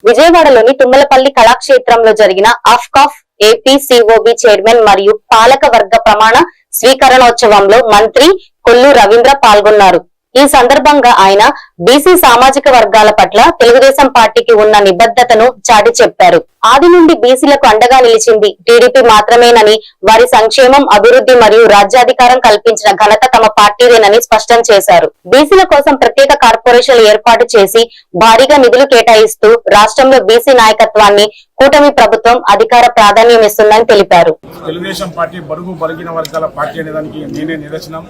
విజయవాడలోని తుమ్మలపల్లి కళాక్షేత్రంలో జరిగిన ఆఫ్కాఫ్ ఏపీసీఓబీ చైర్మన్ మరియు పాలక వర్గ ప్రమాణ స్వీకరణోత్సవంలో మంత్రి కొల్లు రవీంద్ర పాల్గొన్నారు. ఈ సందర్భంగా ఆయన బీసీ సామాజిక వర్గాల పట్ల తెలుగుదేశం పార్టీకి ఉన్న నిబద్ధతను చాటి చెప్పారు. ఆది నుండి బీసీలకు అండగా నిలిచింది టీడీపీ మాత్రమేనని, వారి సంక్షేమం, అభివృద్ధి మరియు రాజ్యాధికారం కల్పించిన ఘనత తమ పార్టీదేనని స్పష్టం చేశారు. బీసీల కోసం ప్రత్యేక కార్పొరేషన్లు ఏర్పాటు చేసి భారీగా నిధులు కేటాయిస్తూ రాష్ట్రంలో బీసీ నాయకత్వాన్ని కూటమి ప్రభుత్వం అధికార ప్రాధాన్యం ఇస్తుందని తెలిపారు. తెలుగుదేశం పార్టీ బడుగు బలిగిన వర్గాల పార్టీ అనే దానికి నేనే నిదర్శనం.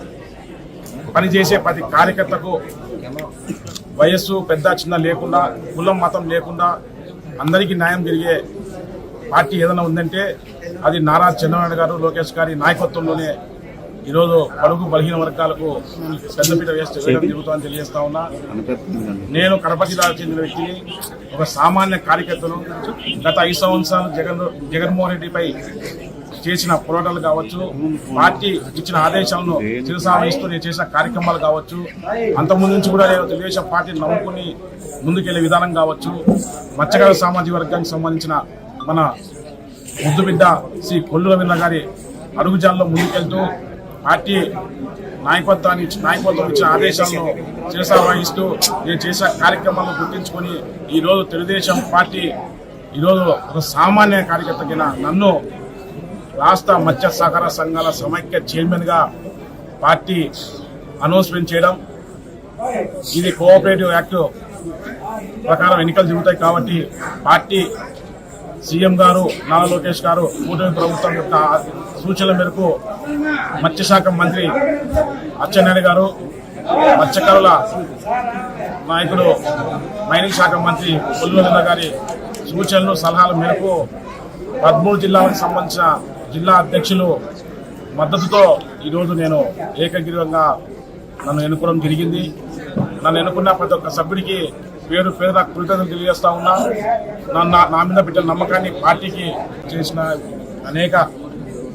పనిచేసే ప్రతి కార్యకర్తకు వయస్సు పెద్ద చిన్న లేకుండా, కులం మతం లేకుండా అందరికీ న్యాయం జరిగే పార్టీ ఏదైనా ఉందంటే అది నారా చంద్రబాబు గారు, లోకేష్ గారి నాయకత్వంలోనే ఈరోజు బడుగు బలహీన వర్గాలకు పెద్దపీట వేయడం జరుగుతుందని తెలియజేస్తా ఉన్నా. నేను కడప జిల్లాకు చెందిన వ్యక్తిని, ఒక సామాన్య కార్యకర్తను. గత 5 సంవత్సరాలు జగన్మోహన్ రెడ్డిపై చేసిన పోరాటాలు కావచ్చు, పార్టీ ఇచ్చిన ఆదేశాలను శిరసావహిస్తూ నేను చేసిన కార్యక్రమాలు కావచ్చు, అంతకుముందు నుంచి కూడా నేను తెలుగుదేశం పార్టీని నమ్ముకుని ముందుకెళ్లే విధానం కావచ్చు, మత్స్యకార సామాజిక వర్గానికి సంబంధించిన మన ముద్దు బిడ్డ శ్రీ కొల్లు రవీంద్ర గారి అడుగుజాల్లో ముందుకెళ్తూ పార్టీ నాయకత్వం ఇచ్చిన ఆదేశాలను శిరసావహిస్తూ నేను చేసిన కార్యక్రమాలను గుర్తించుకొని ఈరోజు తెలుగుదేశం పార్టీ ఈరోజు ఒక సామాన్య కార్యకర్త కింద నన్ను రాష్ట్ర మత్స్య సహకార సంఘాల సమైక్య చైర్మన్ గా పార్టీ అనౌన్స్మెంట్ చేయడం, ఇది కోఆపరేటివ్ యాక్ట్ ప్రకారం ఎన్నికలు జరుగుతాయి కాబట్టి పార్టీ సీఎం గారు నారా లోకేష్ గారు కూటమి ప్రభుత్వం యొక్క సూచనల మేరకు మత్స్యశాఖ మంత్రి అచ్చెన్నాయుడు గారు, మత్స్యకారుల నాయకుడు మైనింగ్ శాఖ మంత్రి కొల్లు రవీంద్ర గారి సూచనలు సలహాల మేరకు 13 జిల్లాలకు సంబంధించిన జిల్లా అధ్యక్షులు మద్దతుతో ఈరోజు నేను ఏకగ్రీవంగా నన్ను ఎన్నుకోవడం జరిగింది. నన్ను ఎన్నుకున్న ప్రతి ఒక్క సభ్యుడికి పేరు కృతజ్ఞతలు తెలియజేస్తా ఉన్నా. నా మీద పెట్టిన నమ్మకాన్ని, పార్టీకి చేసిన అనేక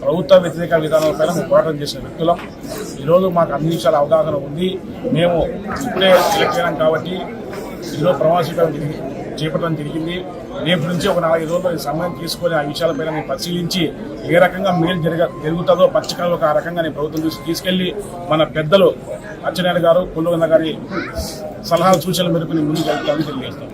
ప్రభుత్వ వ్యతిరేక విధానాలపైన మేము పోరాటం చేసిన వ్యక్తులం. ఈరోజు మాకు అన్ని విషయాల అవగాహన ఉంది. మేము ఇప్పుడే సెలెక్ట్ చేయడం కాబట్టి ఈరోజు ప్రవాసీకరణ చేపట్టడం జరిగింది. రేపు నుంచి ఒక 4 రోజుల్లో సమయం తీసుకొని ఆ విషయాలపైన నేను పరిశీలించి ఏ రకంగా మేలు జరుగుతుందో పచ్చకాలు ఒక రకంగా నేను ప్రభుత్వం తీసుకెళ్లి మన పెద్దలు అచ్చెన్నాయుడు గారు, కొల్లు రవీంద్ర గారి సలహాలు సూచనల మేరకు ముందుకు వెళ్తామని తెలియజేస్తాను.